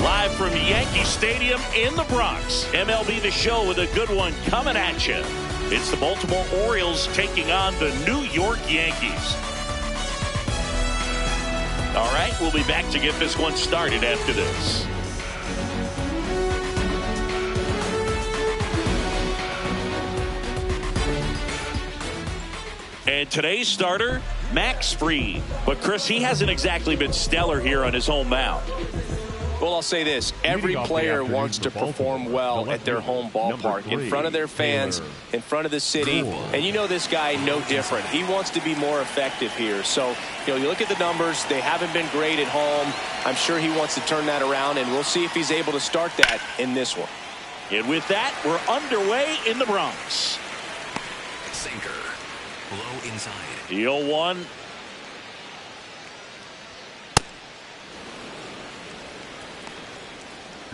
Live from Yankee Stadium in the Bronx. MLB The Show with a good one coming at you. It's the Baltimore Orioles taking on the New York Yankees. All right, we'll be back to get this one started after this. And today's starter, Max Fried. But, Chris, he hasn't exactly been stellar here on his home mound. Well, I'll say this. Every player wants to perform well at their home ballpark, in front of their fans, in front of the city. And you know this guy no different. He wants to be more effective here. So, you look at the numbers. They haven't been great at home. I'm sure he wants to turn that around, and we'll see if he's able to start that in this one. And with that, we're underway in the Bronx. Sinker. Low inside. The 0-1.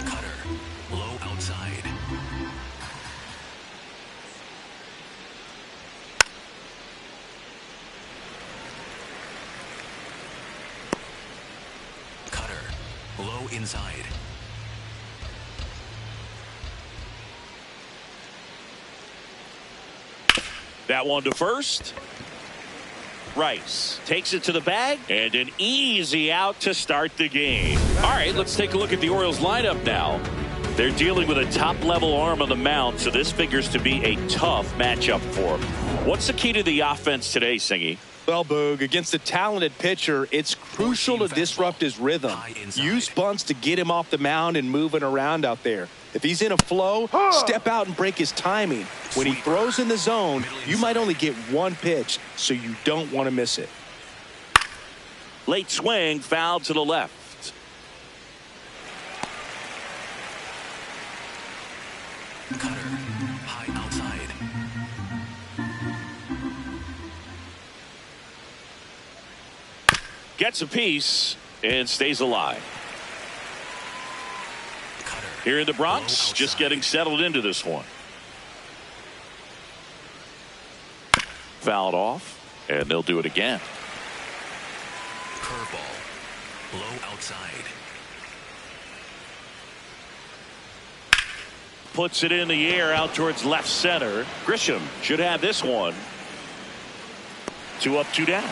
Cutter. Low outside. Cutter. Low inside. That one to first. Rice takes it to the bag, and an easy out to start the game. All right, let's take a look at the Orioles lineup now. They're dealing with a top-level arm on the mound, so this figures to be a tough matchup for them. What's the key to the offense today, Singy? Well, Boog, against a talented pitcher, it's crucial to disrupt his rhythm. Use bunts to get him off the mound and moving around out there. If he's in a flow, step out and break his timing. When he throws in the zone, you might only get one pitch, so you don't want to miss it. Late swing, foul to the left. Cutter. High outside. Gets a piece and stays alive. Cutter. Here in the Bronx, just getting settled into this one. Fouled off, and they'll do it again. Curveball. Low outside. Puts it in the air out towards left center. Grisham should have this one. 2 up, 2 down.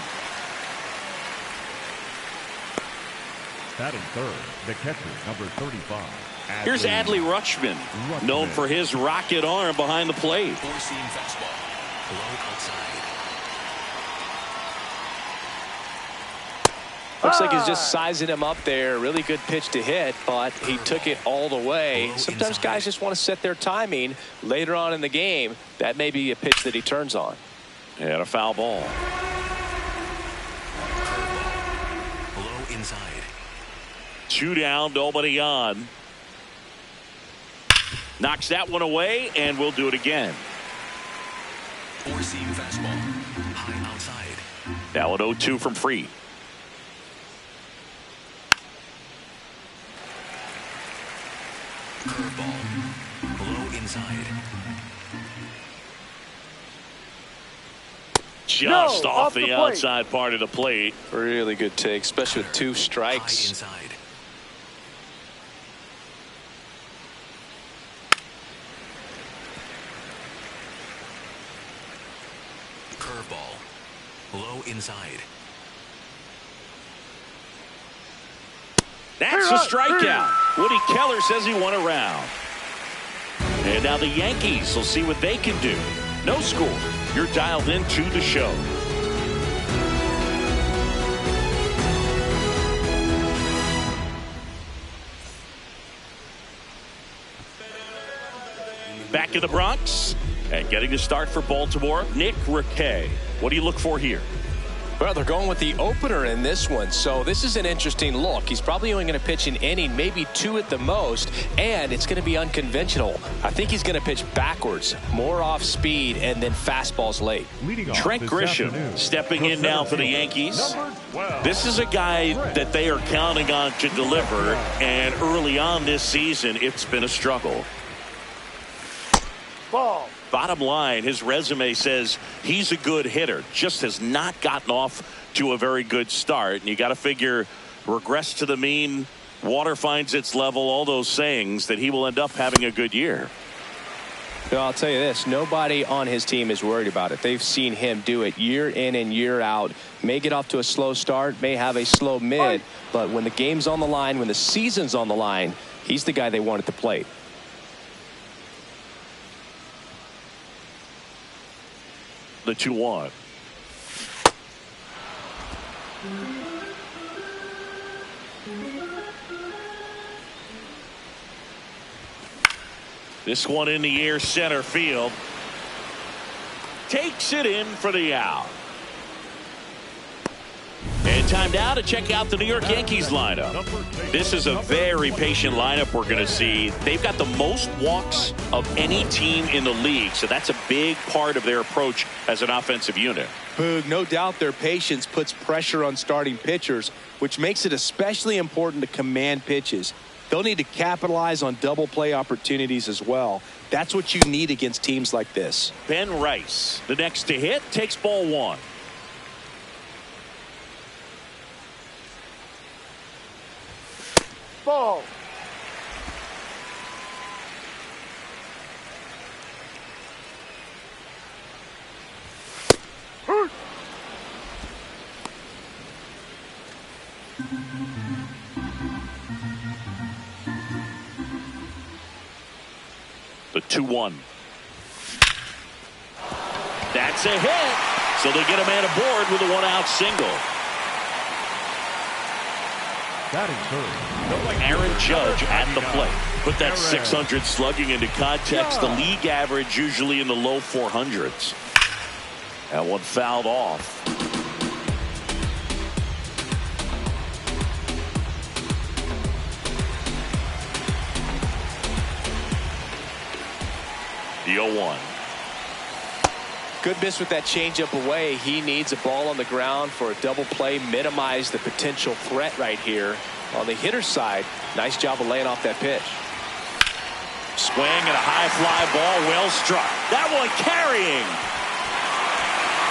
Batting third, the catcher, number 35. Here's Adley Rutschman, known for his rocket arm behind the plate. Four-seam fastball. Low outside. Looks like he's just sizing him up there. Really good pitch to hit, but he took it all the way. Sometimes guys just want to set their timing later on in the game. That may be a pitch that he turns on. And a foul ball. Low inside. 2 down, nobody on. Knocks that one away, and we'll do it again. Four-seam fastball. High outside. Now an 0-2 from Fried. Curveball. Low inside. Just off the outside part of the plate. Really good take, especially with 2 strikes. High inside. Curveball. Low inside. That's a strikeout. Woody Keller says he won a round. And now the Yankees will see what they can do. No score. You're dialed into the show. Back in the Bronx and getting the start for Baltimore, Nick Riquet. What do you look for here? Well, they're going with the opener in this one, so this is an interesting look. He's probably only going to pitch an inning, maybe 2 at the most, and it's going to be unconventional. I think he's going to pitch backwards, more off speed, and then fastballs late. Trent Grisham stepping in now for the Yankees. This is a guy that they are counting on to deliver, and early on this season, it's been a struggle. Ball. Bottom line, his resume says he's a good hitter, just has not gotten off to a very good start. And you got to figure regress to the mean Water finds its level, all those sayings that he will end up having a good year. Well, I'll tell you this, nobody on his team is worried about it. They've seen him do it year in and year out. May get off to a slow start, may have a slow mid, but when the game's on the line, when the season's on the line, he's the guy they want at the plate. The 2-1. This one in the air, center field. Takes it in for the out. And time now to check out the New York Yankees lineup. This is a very patient lineup we're going to see. They've got the most walks of any team in the league, so that's a big part of their approach as an offensive unit. Boog, no doubt their patience puts pressure on starting pitchers, which makes it especially important to command pitches. They'll need to capitalize on double play opportunities as well. That's what you need against teams like this. Ben Rice, the next to hit, takes ball one. Ball. The 2-1. That's a hit. So they get a man aboard with a one-out single. Aaron Judge at the plate. Put that 600 slugging into context. The league average usually in the low 400s. That one fouled off. The 0-1. Good miss with that changeup away. He needs a ball on the ground for a double play. Minimize the potential threat right here. On the hitter's side, nice job of laying off that pitch. Swing and a high fly ball, well struck. That one carrying.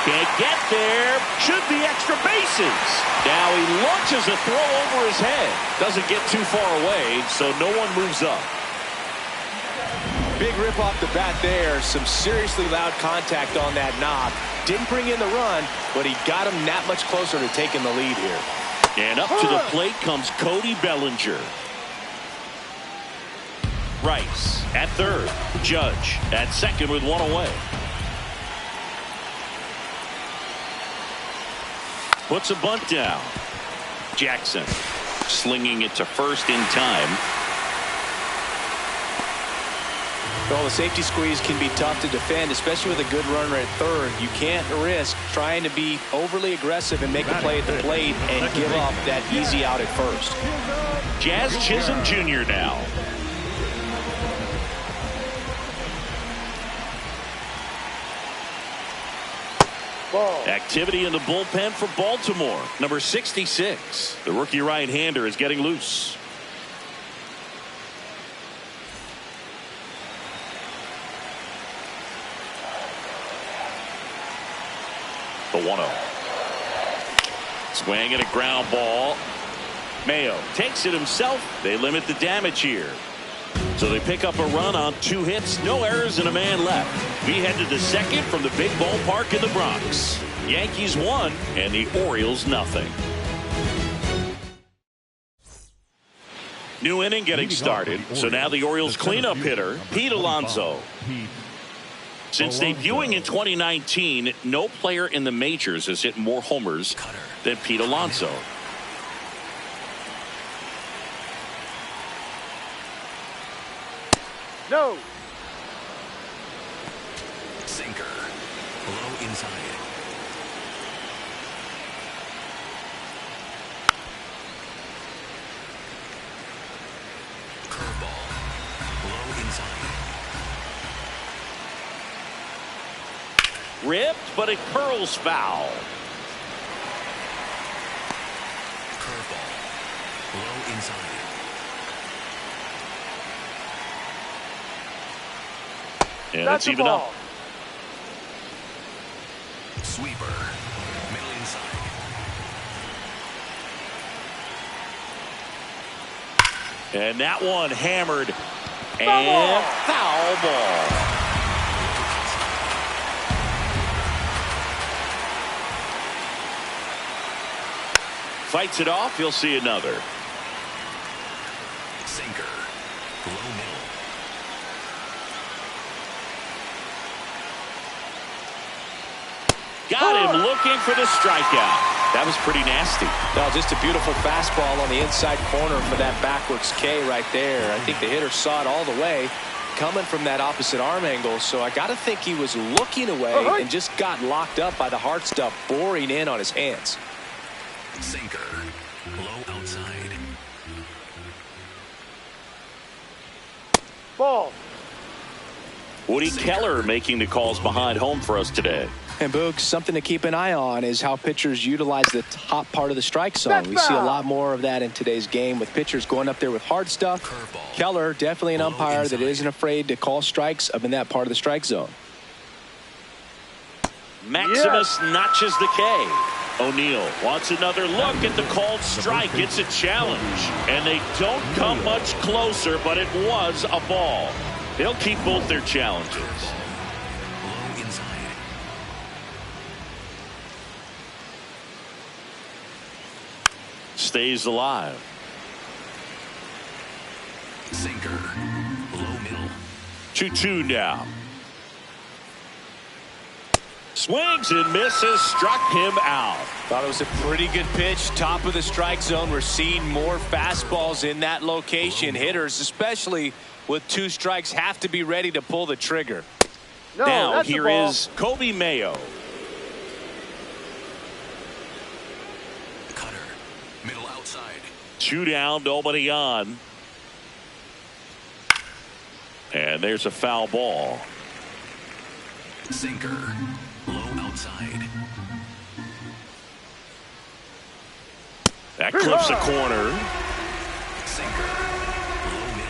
Can't get there. Should be extra bases. Now he launches a throw over his head. Doesn't get too far away, so no one moves up. Big rip off the bat there. Some seriously loud contact on that knock. Didn't bring in the run, but he got him that much closer to taking the lead here. And up to the plate comes Cody Bellinger. Rice at third. Judge at second with one away. Puts a bunt down. Jackson slinging it to first in time. Well, the safety squeeze can be tough to defend, especially with a good runner at third. You can't risk trying to be overly aggressive and make a play at the plate and give up that easy out at first. Jazz Chisholm Jr. now. Ball. Activity in the bullpen for Baltimore. Number 66. The rookie right-hander is getting loose. The 1-0. Swing and a ground ball. Mayo takes it himself. They limit the damage here. So they pick up a run on 2 hits, no errors, and a man left. We head to the second from the big ballpark in the Bronx. Yankees 1 and the Orioles nothing. New inning getting started. So now the Orioles cleanup hitter, Pete Alonso. Since debuting in 2019, no player in the majors has hit more homers than Pete Alonso. No. Sinker. Low inside. Curveball. Low inside. Ripped, but it curls foul. Curveball. Low inside. And it's even up. Sweeper. Middle inside. And that one hammered. And foul ball. Fights it off. You'll see another. Sinker. Low middle. Got him looking for the strikeout. That was pretty nasty. No, just a beautiful fastball on the inside corner for that backwards K right there. I think the hitter saw it all the way coming from that opposite arm angle. So I got to think he was looking away and just got locked up by the hard stuff boring in on his hands. Sinker. Low outside. Ball. Woody Keller making the calls behind home for us today. And Boog, something to keep an eye on is how pitchers utilize the top part of the strike zone. We see a lot more of that in today's game with pitchers going up there with hard stuff. Curveball. Keller, definitely an umpire that isn't afraid to call strikes up in that part of the strike zone. Maximus notches the K. O'Neill wants another look at the called strike. It's a challenge. And they don't come much closer, but it was a ball. They'll keep both their challenges. Low inside. Stays alive. Sinker. Low middle. 2-2 now. Swings and misses, struck him out. Thought it was a pretty good pitch. Top of the strike zone. We're seeing more fastballs in that location. Hitters, especially with 2 strikes, have to be ready to pull the trigger. No, now that's here is Kobe Mayo. Cutter. Middle outside. 2 down, nobody on. And there's a foul ball. Sinker. Low outside. That clips a corner. Sinker. Low middle.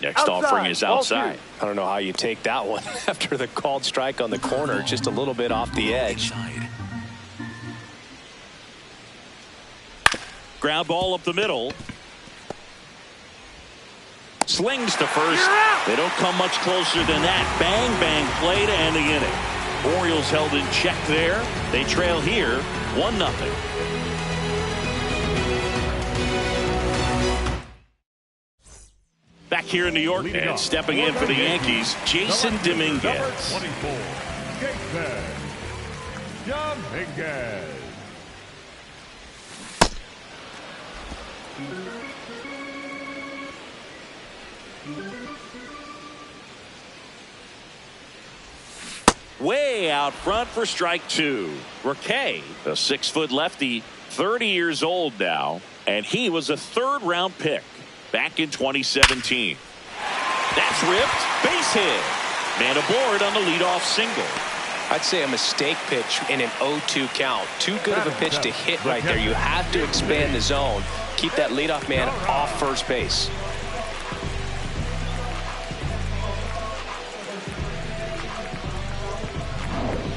Next offering is outside. I don't know how you take that one after the called strike on the corner, just a little bit off the edge. Inside. Ground ball up the middle. Slings to first. They don't come much closer than that. Bang, bang play to end the inning. Orioles held in check there. They trail here 1-0. Back here in New York and stepping in for the Yankees, Jason Dominguez. 24. Dominguez. Way out front for strike 2. Riquet, a 6-foot lefty, 30 years old now, and he was a 3rd-round pick back in 2017. That's ripped. Base hit. Man aboard on the leadoff single. I'd say a mistake pitch in an 0-2 count. Too good of a pitch to hit right there. You have to expand the zone. Keep that leadoff man off first base.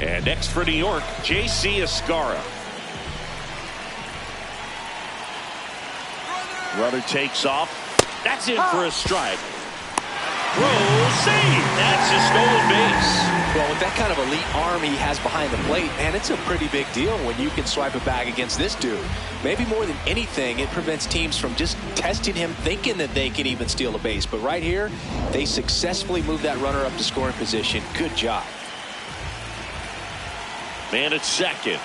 And next for New York, J.C. Escarra. Runner takes off. That's in for a strike. Throw, save. That's a stolen base. Well, with that kind of elite arm he has behind the plate, man, it's a pretty big deal when you can swipe a bag against this dude. Maybe more than anything, it prevents teams from just testing him, thinking that they can even steal a base. But right here, they successfully move that runner up to scoring position. Good job. Man at second.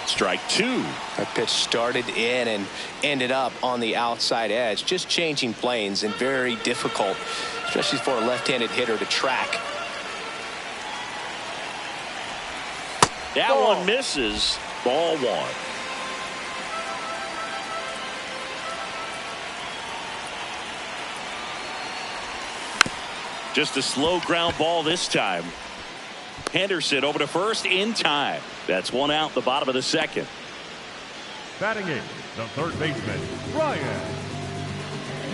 Strike 2. That pitch started in and ended up on the outside edge, just changing planes, and very difficult, especially for a left-handed hitter to track. That one misses. Ball 1. Just a slow ground ball this time. Henderson over to first in time. That's 1 out, the bottom of the 2nd. Batting in, the 3rd baseman, Ryan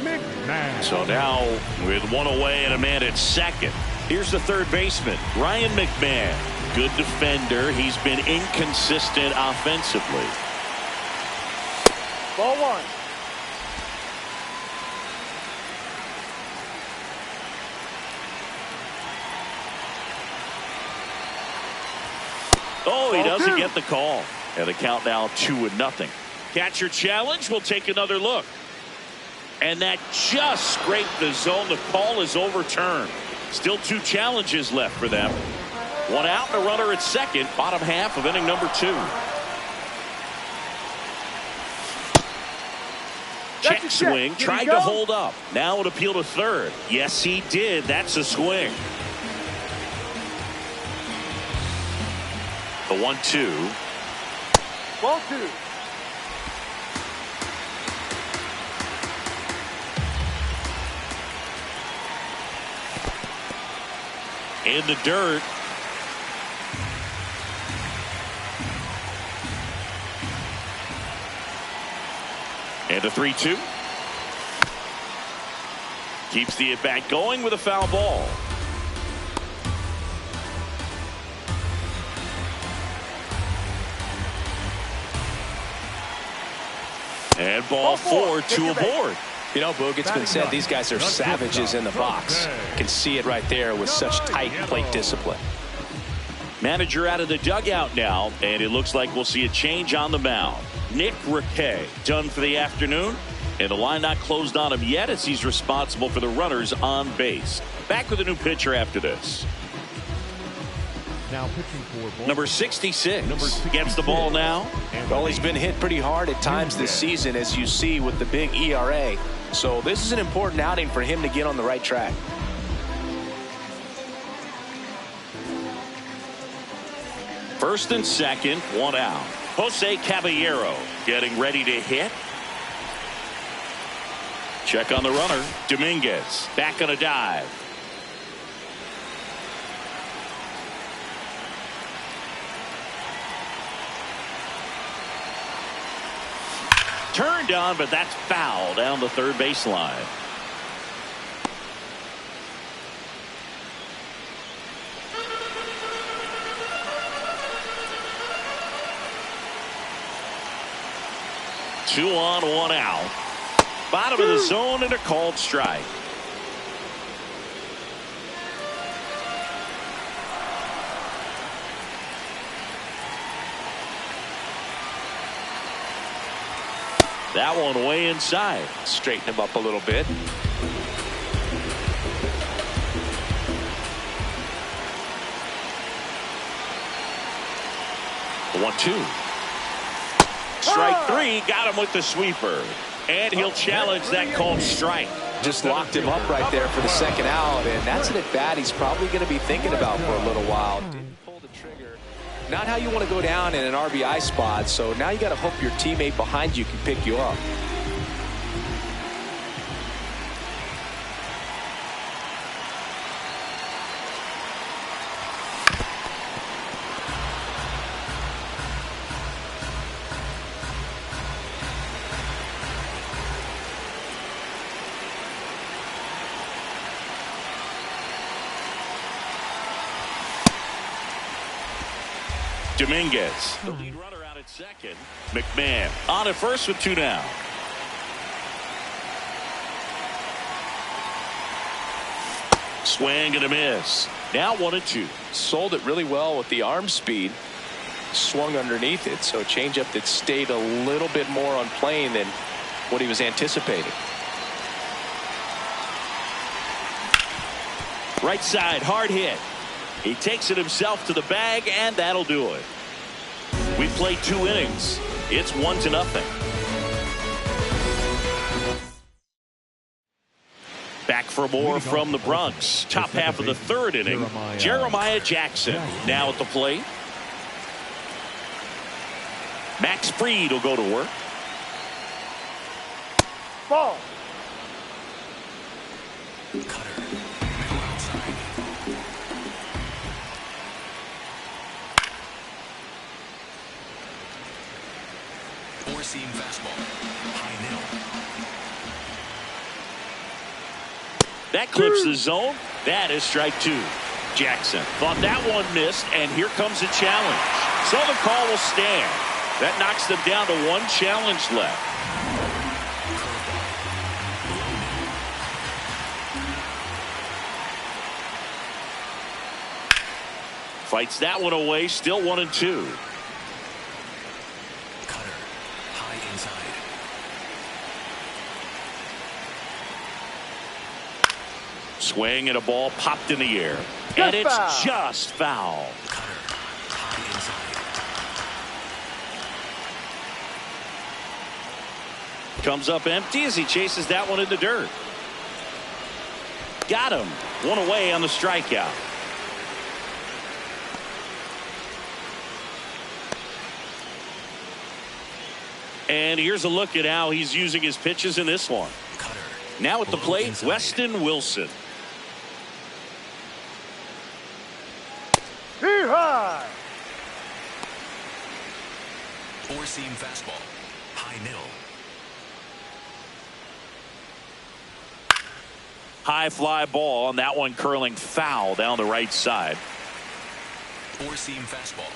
McMahon. So now with 1 away and a man at 2nd. Here's the 3rd baseman, Ryan McMahon. Good defender. He's been inconsistent offensively. Ball one. Oh, he doesn't get the call. And the count now 2-0. Catcher challenge. We'll take another look. And that just scraped the zone. The call is overturned. Still 2 challenges left for them. 1 out and a runner at second. Bottom half of inning number 2. Check swing. Tried to hold up. Now an appeal to third. Yes, he did. That's a swing. The 1-2. Ball 2. In the dirt. And a 3-2. Keeps the at-bat going with a foul ball. And ball 4, 2 aboard. You know, Boog, it's been said these guys are savages in the box. You can see it right there with such tight plate discipline. Manager out of the dugout now, and it looks like we'll see a change on the mound. Nick Riquet done for the afternoon, and the line not closed on him yet as he's responsible for the runners on base. Back with a new pitcher after this. Now pitching for number 66 gets the ball now. Well, he's been hit pretty hard at times this season, as you see with the big ERA. So this is an important outing for him to get on the right track. First and second, 1 out. Jose Caballero getting ready to hit. Check on the runner. Dominguez back on a dive. Turned on, but that's foul down the third baseline. Two on, 1 out. Bottom of the zone and a called strike. That one way inside. Straighten him up a little bit. The 1-2. Strike 3. Got him with the sweeper. And he'll challenge that called strike. Just locked him up right there for the second out. And that's an at-bat he's probably going to be thinking about for a little while. Didn't pull the trigger. Not how you want to go down in an RBI spot. So now you got to hope your teammate behind you can pick you up. Dominguez. The lead runner out at second. McMahon on at first with 2 down. Swing and a miss. Now 1-2. Sold it really well with the arm speed. Swung underneath it. So a changeup that stayed a little bit more on plane than what he was anticipating. Right side, hard hit. He takes it himself to the bag, and that'll do it. We played 2 innings. It's 1-0. Back for more from the Bronx. Top half of the 3rd inning. Jeremiah Jackson now at the plate. Max Fried will go to work. Ball. Cutter. Middle outside. Four-seam fastball. High middle. That clips the zone. That is strike 2. Jackson thought that one missed, and here comes a challenge. So the call will stand. That knocks them down to one challenge left. Fights that one away, still 1-2. Cutter. High inside. Swing and a ball popped in the air. And it's just foul. Cutter. High inside. Comes up empty as he chases that one in the dirt. Got him. One away on the strikeout. And here's a look at how he's using his pitches in this one. Cutter. Now at the plate, Inside. Weston Wilson. High. Four-seam fastball. High middle. High fly ball on that one, curling foul down the right side. Four-seam fastball.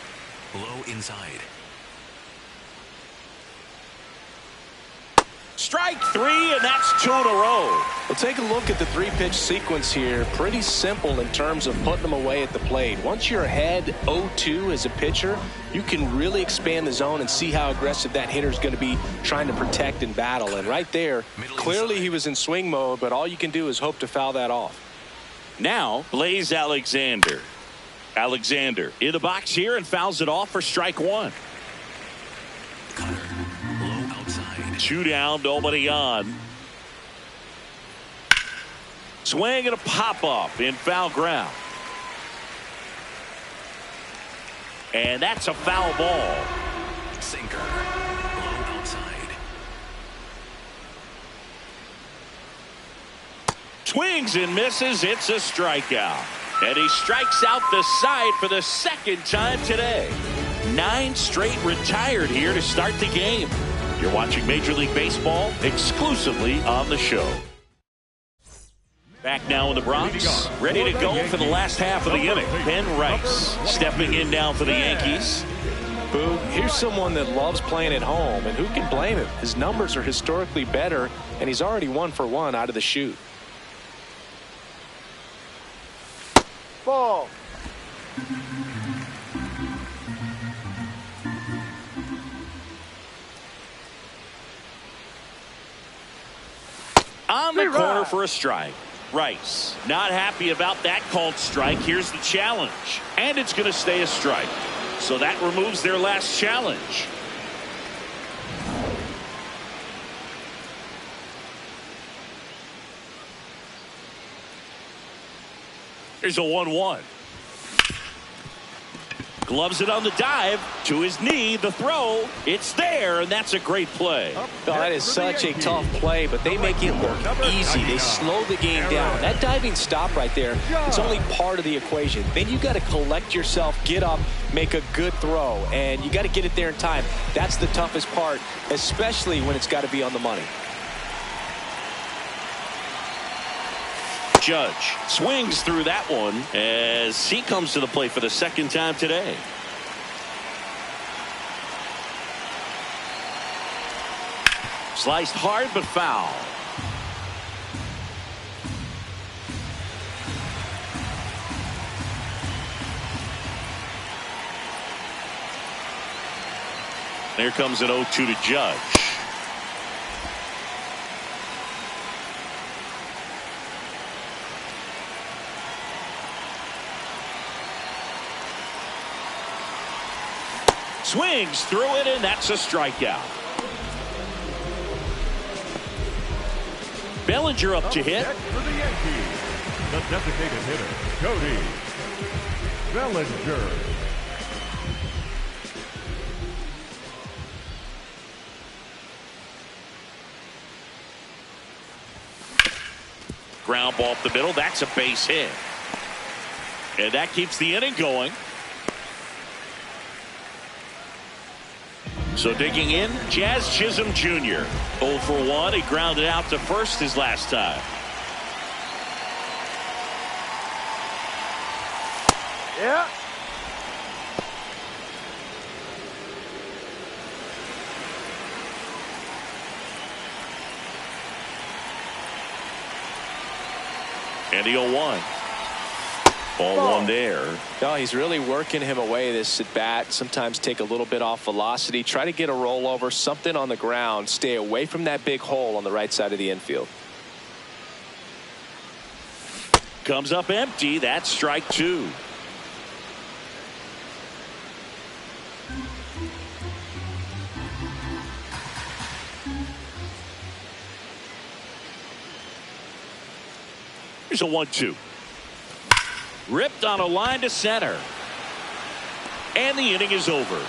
Low inside. Strike three, and that's 2 in a row. Well, take a look at the three-pitch sequence here. Pretty simple in terms of putting them away at the plate. Once you're ahead 0-2 as a pitcher, you can really expand the zone and see how aggressive that hitter is going to be trying to protect and battle. And right there, clearly he was in swing mode, but all you can do is hope to foul that off. Now, Blaze Alexander. Alexander in the box here and fouls it off for strike one. Cutter. Low outside. 2 down, nobody on. Swing and a pop-up in foul ground. And that's a foul ball. Sinker. Low outside. Swings and misses. It's a strikeout. And he strikes out the side for the second time today. 9 straight retired here to start the game. You're watching Major League Baseball exclusively on the show. Back now in the Bronx, ready to go for the last half of the inning. Ben Rice stepping in now for the Yankees. Boo, here's someone that loves playing at home, and who can blame him? His numbers are historically better, and he's already 1 for 1 out of the chute. Ball. On the corner for a strike. Rice not happy about that called strike. Here's the challenge, and it's going to stay a strike. So that removes their last challenge. Here's a 1-1. Gloves it on the dive to his knee. The throw. It's there, and that's a great play. Oh, that is such a tough play, but they make it look easy. They slow the game down. That diving stop right there is only part of the equation. Then you got to collect yourself, get up, make a good throw, and you got to get it there in time. That's the toughest part, especially when it's got to be on the money. Judge swings through that one as he comes to the plate for the second time today. Sliced hard but foul. There comes an 0-2 to Judge. Swings through it, and that's a strikeout. Bellinger up to hit. Next for the Yankees, the designated hitter, Cody Bellinger. Ground ball up the middle. That's a base hit. And that keeps the inning going. So digging in, Jazz Chisholm Jr. 0 for 1. He grounded out to first his last time. Yeah. And the 0-1. Ball one there. No, he's really working him away this at bat. Sometimes take a little bit off velocity. Try to get a rollover, something on the ground. Stay away from that big hole on the right side of the infield. Comes up empty. That's strike two. Here's a 1-2. Ripped on a line to center. And the inning is over.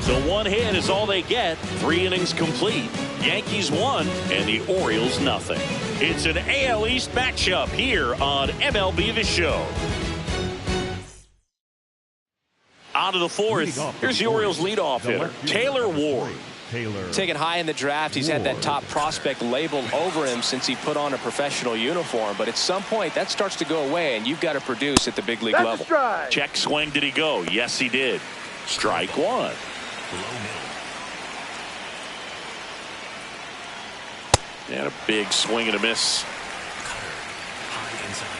So one hit is all they get. 3 innings complete. Yankees 1 and the Orioles nothing. It's an AL East matchup here on MLB The Show. On to the 4th. Here's the Orioles leadoff hitter, Taylor Ward. Taken high in the draft. He's had that top prospect labeled over him since he put on a professional uniform. But at some point, that starts to go away, and you've got to produce at the big league level. Check swing. Did he go? Yes, he did. Strike one. And a big swing and a miss. High inside.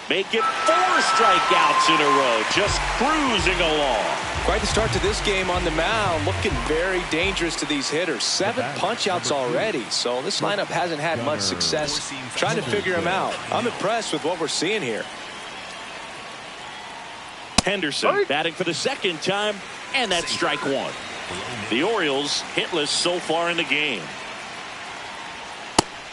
Make it 4 strikeouts in a row. Just cruising along. Quite the start to this game on the mound. Looking very dangerous to these hitters. 7 punch-outs already. So this lineup hasn't had much success trying to figure him out. I'm impressed with what we're seeing here. Henderson batting for the 2nd time, and that's strike one. The Orioles hitless so far in the game.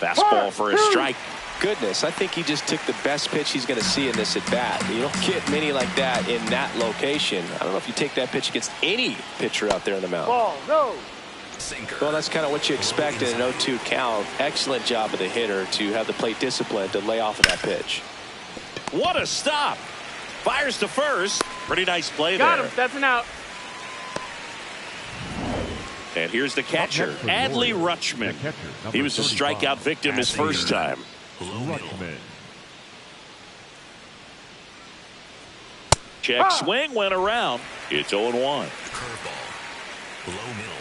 Fastball for a strike. Goodness, I think he just took the best pitch he's going to see in this at bat. You don't get many like that in that location. I don't know if you take that pitch against any pitcher out there in the mound. Ball, no. Well, that's kind of what you expect in an 0-2 count. Excellent job of the hitter to have the plate discipline to lay off of that pitch. What a stop. Fires to first. Pretty nice play there. Got him. That's an out. And here's the catcher, Adley Rutschman. He was a strikeout victim his first time. Check swing went around. It's 0-1. Curveball. Low middle.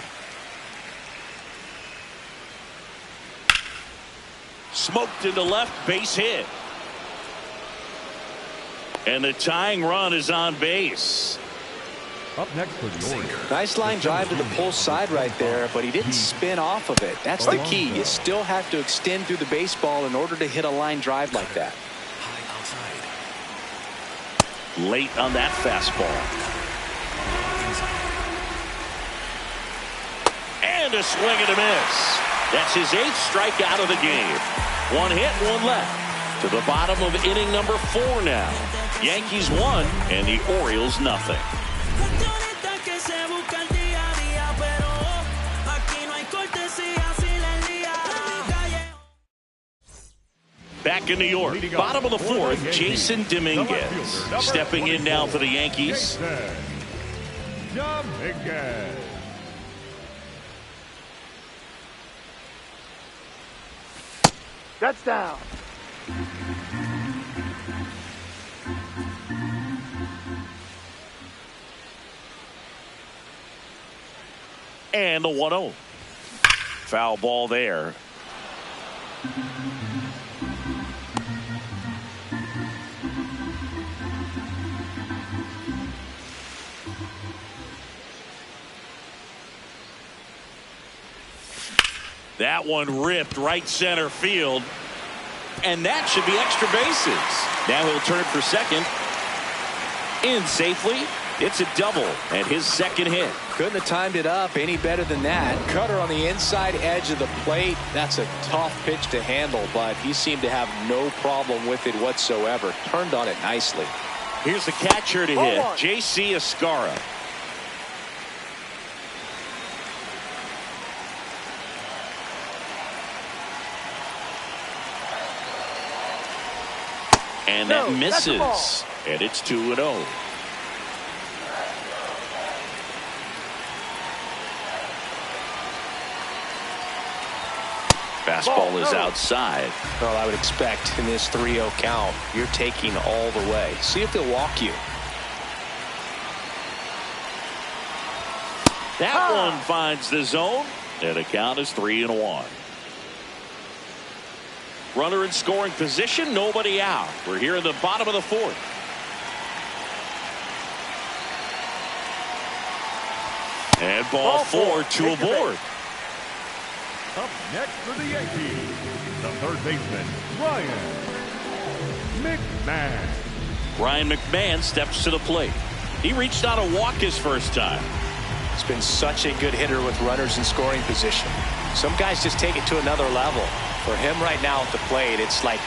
Smoked into left, base hit. And the tying run is on base. Up next for the Orioles. Nice line drive to the pull side right there, but he didn't spin off of it. That's the key. You still have to extend through the baseball in order to hit a line drive like that. High outside. Late on that fastball. And a swing and a miss. That's his 8th strikeout of the game. 1 hit, 1 left. To the bottom of inning number 4 now. Yankees 1 and the Orioles nothing. Back in New York, bottom of the 4th, Jason Dominguez. Stepping in now for the Yankees. Dominguez. That's down. And the 1-0. Foul ball there. That one ripped right center field. And that should be extra bases. Now he'll turn for second. In safely. It's a double and his 2nd hit. Couldn't have timed it up any better than that. Cutter on the inside edge of the plate. That's a tough pitch to handle, but he seemed to have no problem with it whatsoever. Turned on it nicely. Here's the catcher to hit, J.C. Escara. And that misses. And it's 2-0. Fastball is outside. Well, I would expect in this 3-0 count, you're taking all the way. See if they'll walk you. That one finds the zone, and the count is 3-1. Runner in scoring position, nobody out. We're here in the bottom of the fourth. And ball four to a board. Up next for the Yankees, the third baseman, Ryan McMahon. Ryan McMahon steps to the plate. He reached out a walk his first time. He's been such a good hitter with runners in scoring position. Some guys just take it to another level. For him right now at the plate, it's like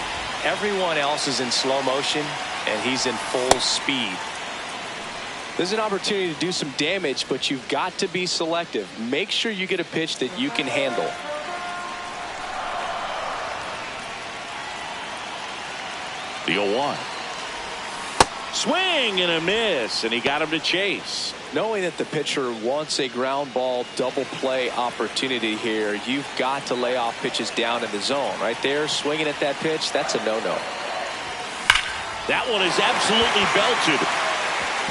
everyone else is in slow motion and he's in full speed. There's an opportunity to do some damage, but you've got to be selective. Make sure you get a pitch that you can handle. The 0-1. Swing and a miss, and he got him to chase. Knowing that the pitcher wants a ground ball double play opportunity here, you've got to lay off pitches down in the zone. Right there, swinging at that pitch, that's a no-no. That one is absolutely belted.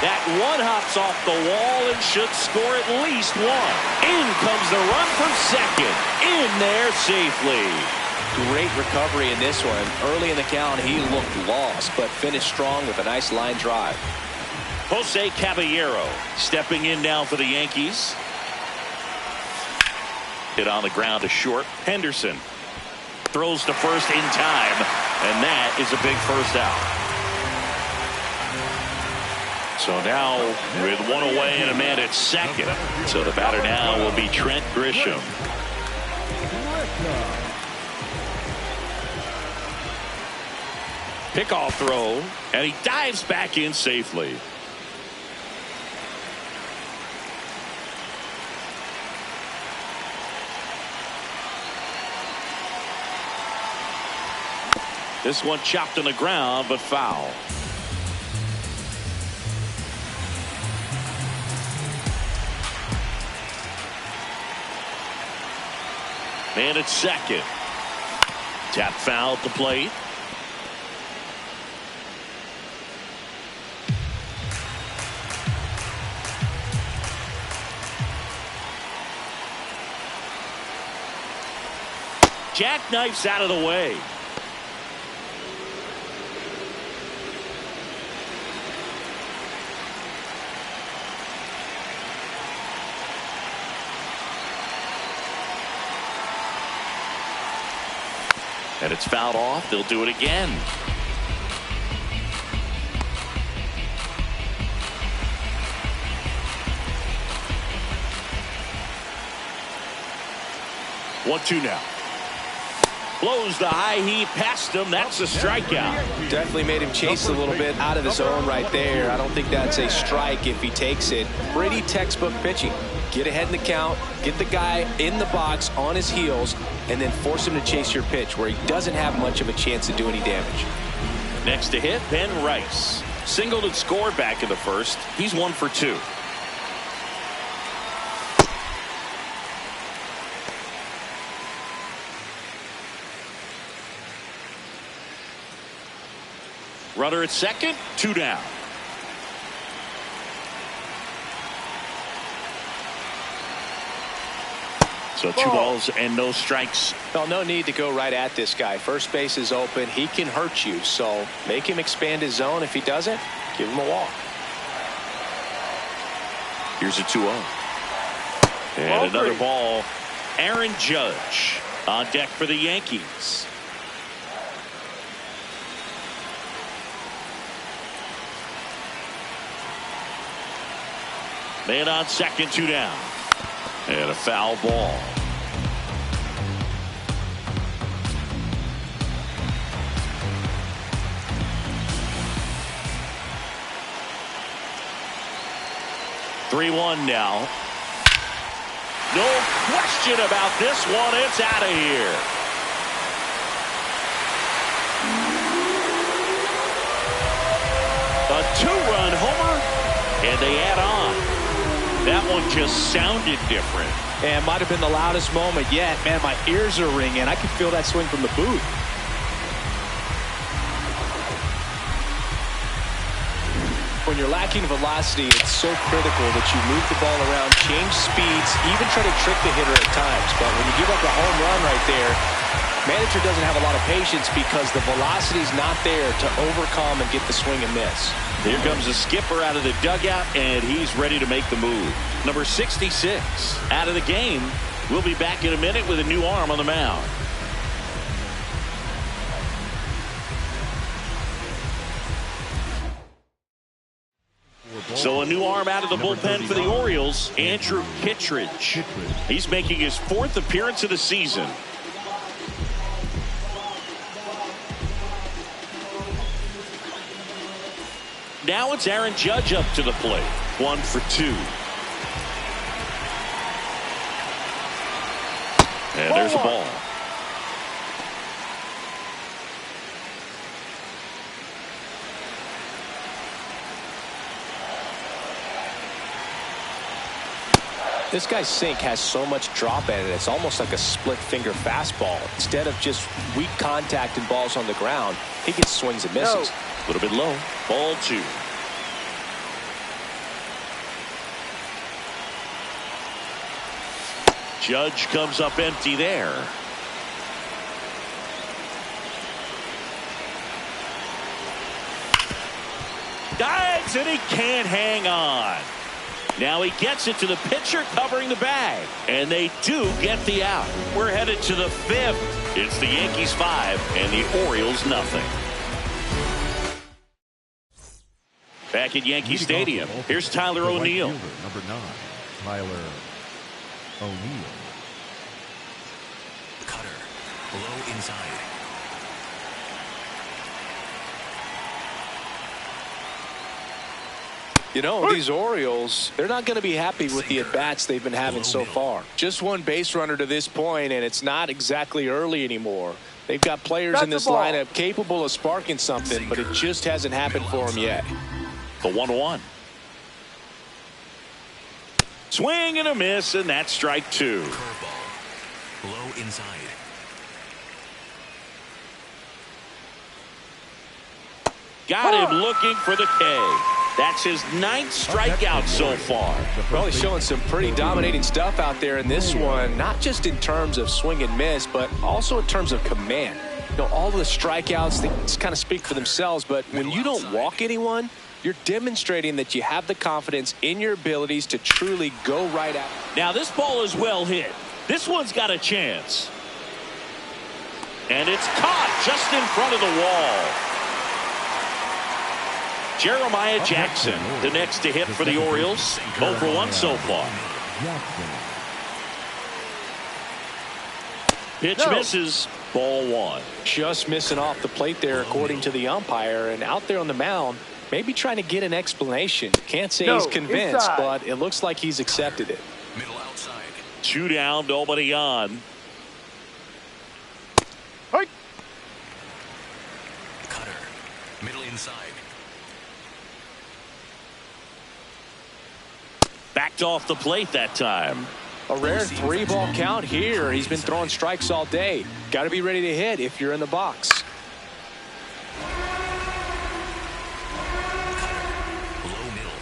That one hops off the wall and should score at least one. In comes the run from second. In there safely. Great recovery in this one. Early in the count, he looked lost, but finished strong with a nice line drive. Jose Caballero stepping in now for the Yankees. Hit on the ground to short. Henderson throws to first in time, and that is a big first out. So now with one away and a man at second. So the batter now will be Trent Grisham. Pickoff throw, and he dives back in safely. This one chopped on the ground, but foul. Man at second. Tap foul at the plate. Jackknifes out of the way. And it's fouled off. They'll do it again. One-two now. Blows the high heat past him. That's a strikeout. Definitely made him chase a little bit out of the zone right there. I don't think that's a strike if he takes it. Pretty textbook pitching. Get ahead in the count, get the guy in the box on his heels, and then force him to chase your pitch where he doesn't have much of a chance to do any damage. Next to hit, Ben Rice. Singled and scored back in the first. He's 1 for 2. Runner at second, 2 down. So 2 balls and no strikes. Well, no need to go right at this guy. First base is open. He can hurt you. So make him expand his zone. If he doesn't, give him a walk. Here's a 2-0. And another ball. Aaron Judge on deck for the Yankees. Man on second, 2 down. And a foul ball. Three-one now. No question about this one. It's out of here. A 2-run homer, and they add on. That one one just sounded different. And might have been the loudest moment yet. Man, my ears are ringing. I can feel that swing from the booth. When you're lacking velocity, it's so critical that you move the ball around, change speeds, even try to trick the hitter at times. But when you give up a home run right there, manager doesn't have a lot of patience because the velocity's not there to overcome and get the swing and miss. Here comes the skipper out of the dugout, and he's ready to make the move. Number 66 out of the game. We'll be back in a minute with a new arm on the mound. So a new arm out of the bullpen for the Orioles, Andrew Kittredge. He's making his 4th appearance of the season. Now it's Aaron Judge up to the plate. 1 for 2. And there's a ball. This guy's sink has so much drop in it. It's almost like a split finger fastball. Instead of just weak contact and balls on the ground, he gets swings and misses. A little bit low. Ball 2. Judge comes up empty there. Dives, and he can't hang on. Now he gets it to the pitcher covering the bag. And they do get the out. We're headed to the 5th. It's the Yankees 5 and the Orioles nothing. Back at Yankee Stadium, here's Tyler O'Neill. Number 9, Tyler O'Neill. Cutter. Low inside. You know, these Orioles, they're not going to be happy with the at-bats they've been having so far. Just one base runner to this point, and it's not exactly early anymore. They've got players in this lineup capable of sparking something, but it just hasn't happened for them yet. The 1-1. Swing and a miss, and that's strike 2. Curveball. Low inside. Got him looking for the K. That's his 9th strikeout so far. Well, he's showing some pretty dominating stuff out there in this one, not just in terms of swing and miss, but also in terms of command. You know, all the strikeouts, they just kind of speak for themselves, but when you don't walk anyone, you're demonstrating that you have the confidence in your abilities to truly go right out. Now this ball is well hit. This one's got a chance. And it's caught just in front of the wall. Jeremiah Jackson, the next to hit for the Orioles. 0 for 1 so far. Pitch misses. Ball 1. Just missing off the plate there, according to the umpire, and out there on the mound, maybe trying to get an explanation. Can't say he's convinced, but it looks like he's accepted it. Middle outside. 2 down, nobody on. Hey. Cutter. Middle inside. Backed off the plate that time. A rare 3-ball count here. He's been throwing strikes all day. Got to be ready to hit if you're in the box. Low middle.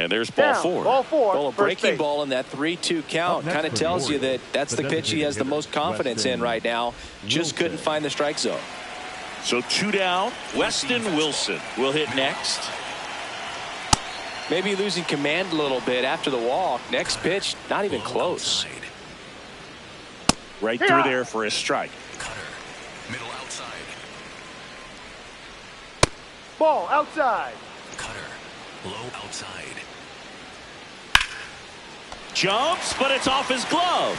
And there's ball 4. Ball 4. Well, a breaking ball in that 3-2 count kind of tells you that that's the pitch he has the most confidence in right now. Just couldn't find the strike zone. So 2 down. Weston Wilson will hit next. Maybe losing command a little bit after the walk. Next pitch, not even close. Outside. Right through there for a strike. Cutter. Middle outside. Ball outside. Cutter. Low outside. Jumps, but it's off his glove.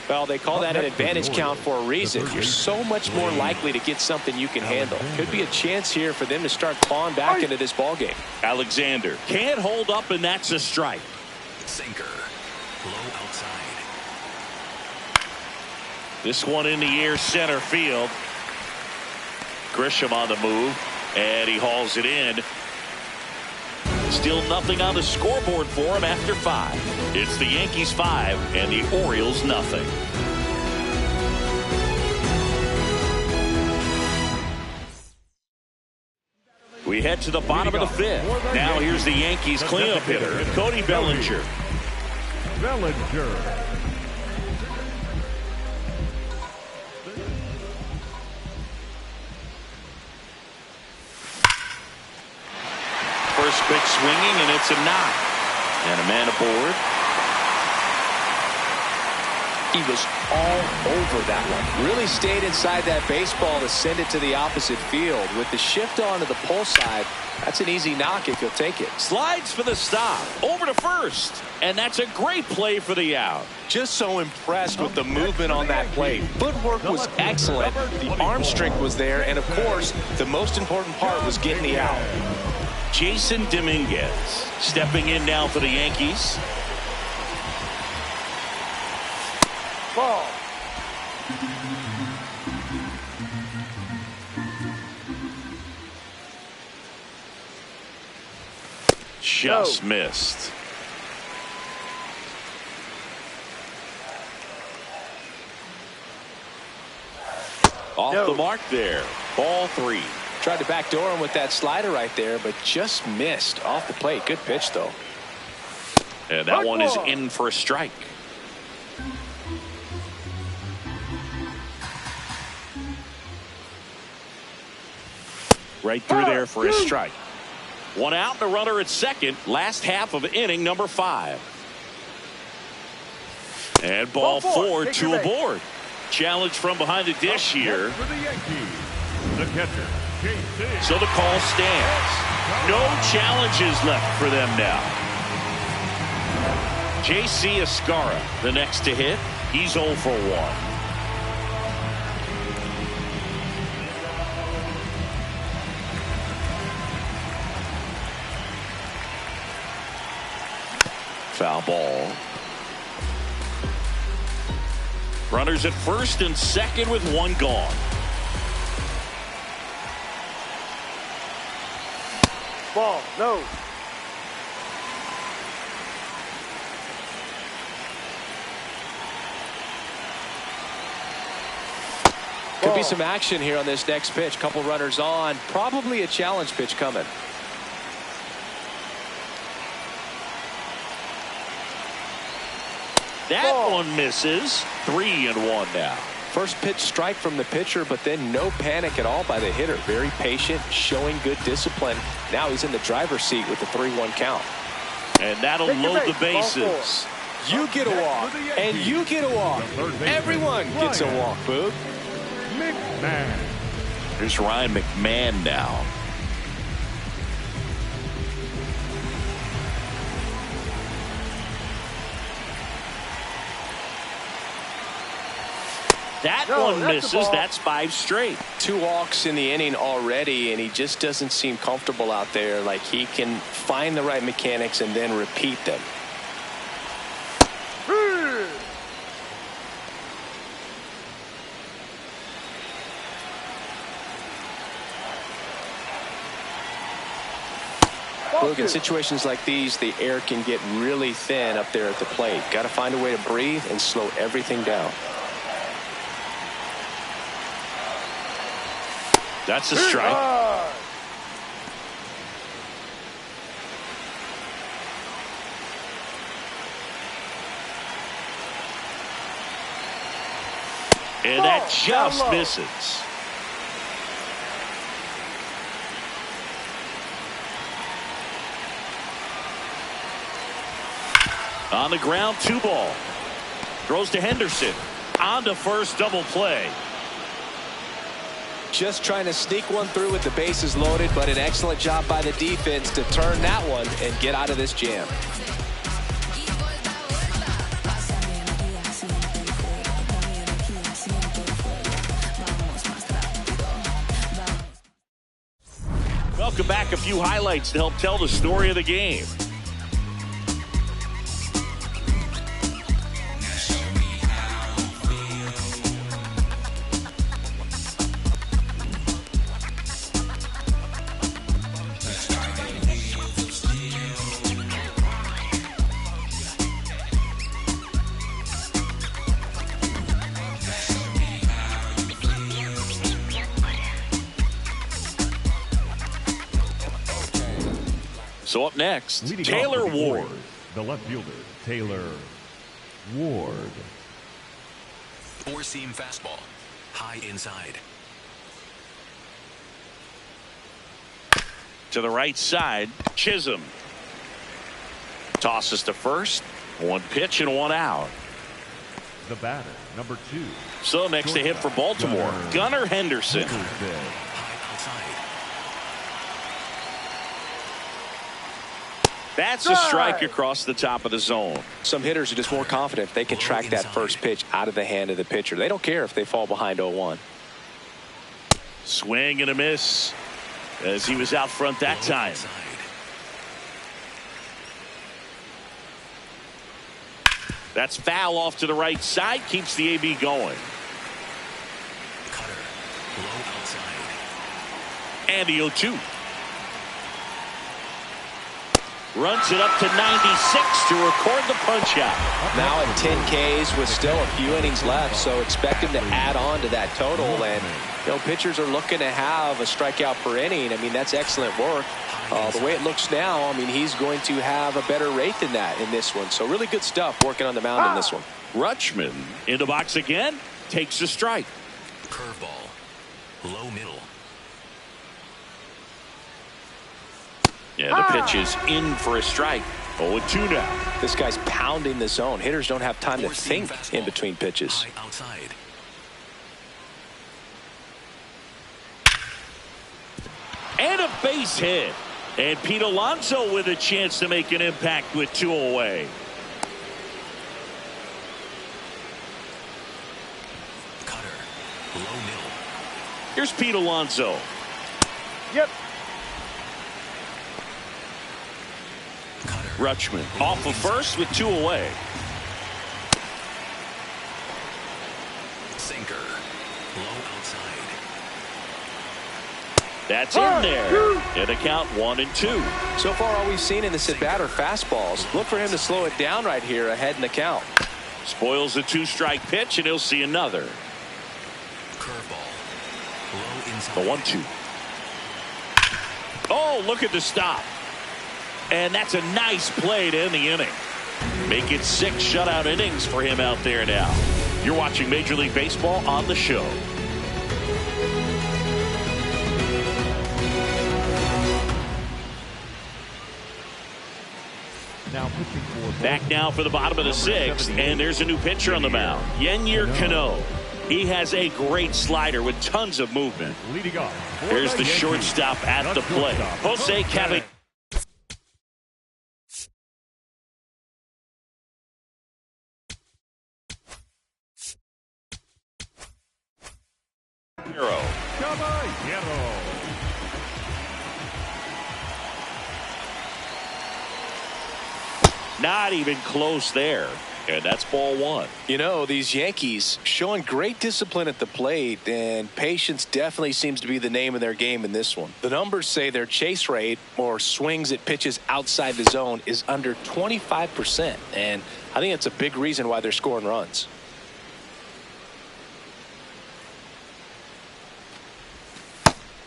Well, they call that an advantage count for a reason. You're so much more likely to get something you can handle. Could be a chance here for them to start clawing back into this ballgame. Alexander can't hold up, and that's a strike. Sinker. Low outside. This one in the air center field. Grisham on the move, and he hauls it in. Still nothing on the scoreboard for him after 5. It's the Yankees 5 and the Orioles nothing. We head to the bottom of the 5th. Now here's the Yankees cleanup hitter, Cody Bellinger. First pitch swinging, and it's a knock. And a man aboard. He was all over that one. Really stayed inside that baseball to send it to the opposite field. With the shift on to the pull side, that's an easy knock if he'll take it. Slides for the stop. Over to first. And that's a great play for the out. Just so impressed with the movement on that play. Footwork was excellent. The arm strength was there. And, of course, the most important part was getting the out. Jason Dominguez stepping in now for the Yankees. Ball. Just missed. Off the mark there. Ball 3. Tried to backdoor him with that slider right there, but just missed off the plate. Good pitch, though. And that one is in for a strike. Right through there for a strike. 1 out and a runner at second. Last half of inning number 5. And ball 4, 2 aboard. Challenge from behind the dish here. For the Yankees, the catcher, JC. So the call stands. No challenges left for them now. JC Escara, the next to hit. He's 0 for 1. Foul ball. Runners at first and second with 1 gone. Ball. No. Could be some action here on this next pitch. Couple runners on. Probably a challenge pitch coming. That one misses. 3-1 now. First pitch strike from the pitcher, but then no panic at all by the hitter. Very patient, showing good discipline. Now he's in the driver's seat with the 3-1 count. And that'll load the bases. You get a walk, and you get a walk. Everyone gets a walk, Boog. McMahon. Here's Ryan McMahon now. That one misses. That's 5 straight. 2 walks in the inning already, and he just doesn't seem comfortable out there. Like he can find the right mechanics and then repeat them. Look, in situations like these, the air can get really thin up there at the plate. Got to find a way to breathe and slow everything down. That's a strike. And that just misses. On the ground, 2 ball. Throws to Henderson. On to first, double play. Just trying to sneak one through with the bases loaded, but an excellent job by the defense to turn that one and get out of this jam. Welcome back. A few highlights to help tell the story of the game. So up next, Leading Taylor off for the Ward. Orioles, the left fielder, Taylor Ward. Four-seam fastball. High inside. To the right side, Chisholm. Tosses to first. One pitch and one out. The batter, number 2. So next to hit for Baltimore, Gunnar Henderson. High outside. That's a strike across the top of the zone. Some hitters are just more confident if they can track that first pitch out of the hand of the pitcher. They don't care if they fall behind 0-1. Swing and a miss as he was out front that time. Outside. That's foul off to the right side. Keeps the AB going. Cutter. Low outside. And the 0-2. Runs it up to 96 to record the punch out. Now at 10 Ks with still a few innings left, so expect him to add on to that total. And pitchers are looking to have a strikeout per inning. I mean, that's excellent work. The way it looks now, I mean, he's going to have a better rate than that in this one. So really good stuff working on the mound in this one. Rutschman in the box again, takes a strike. Curveball. Low middle. Yeah, the pitch is in for a strike. 0-2 now. This guy's pounding the zone. Hitters don't have time to Four-seam think fastball. in between pitches. High outside. And a base hit. And Pete Alonso with a chance to make an impact with 2 away. Cutter. Low middle. Here's Pete Alonso. Yep. Cutter. Rutschman off of first with 2 away. Sinker. Low outside. That's in there. And a count 1-2. So far, all we've seen in this at-bat are fastballs. Look for him to slow it down right here ahead in the count. Spoils the 2-strike pitch, and he'll see another. Curveball. Low inside. The 1-2. Oh, look at the stop. And that's a nice play to end the inning. Make it 6 shutout innings for him out there now. You're watching Major League Baseball on the show. Now pitching for Back now for the bottom of the 6th, and there's a new pitcher on the mound, Yennier Cano. He has a great slider with tons of movement. leading off. for Here's the Yankees, shortstop at the plate, Jose Caballero. Caballero. Not even close there. And that's ball 1. You know, these Yankees showing great discipline at the plate, and patience definitely seems to be the name of their game in this one. The numbers say their chase rate, or swings at pitches outside the zone, is under 25%, and I think it's a big reason why they're scoring runs.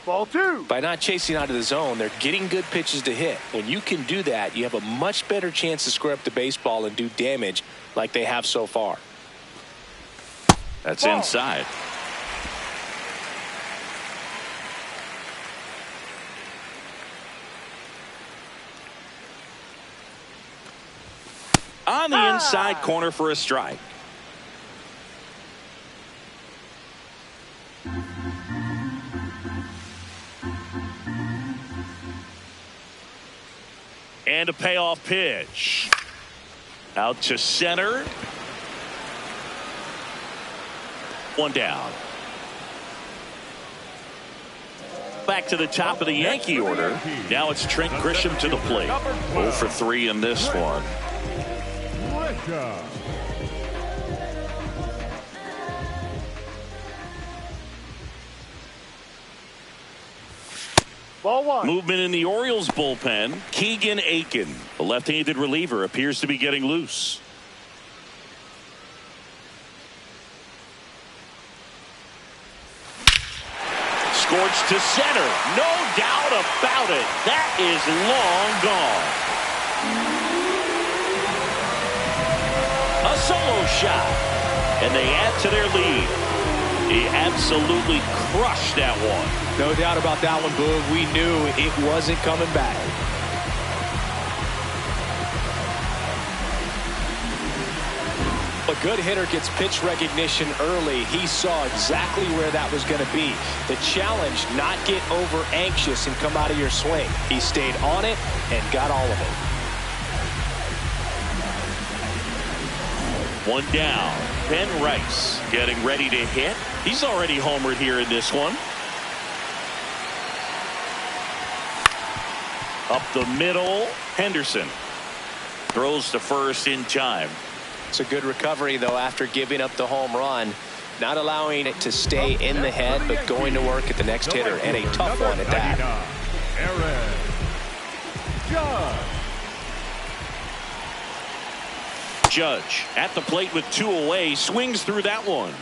Ball 2. By not chasing out of the zone, they're getting good pitches to hit. When you can do that, you have a much better chance to square up the baseball and do damage like they have so far. That's inside. On the inside corner for a strike. And a payoff pitch. Out to center. One down. Back to the top of the Yankee order. Now it's Trent Grisham to the plate. 0 for 3 in this one. Ball 1. Movement in the Orioles bullpen. Keegan Aiken, the left-handed reliever, appears to be getting loose. Scorched to center. No doubt about it. That is long gone. A solo shot. And they add to their lead. He absolutely crushed that one. No doubt about that one, Boog. We knew it wasn't coming back. A good hitter gets pitch recognition early. He saw exactly where that was going to be. The challenge, not get over anxious and come out of your swing. He stayed on it and got all of it. One down. Ben Rice getting ready to hit. He's already homered here in this one. Up the middle. Henderson throws to first in time. It's a good recovery, though, after giving up the home run. Not allowing it to stay in the head, but going to work at the next hitter, and a tough one at that. Aaron Judge. Judge at the plate with 2 away, swings through that one.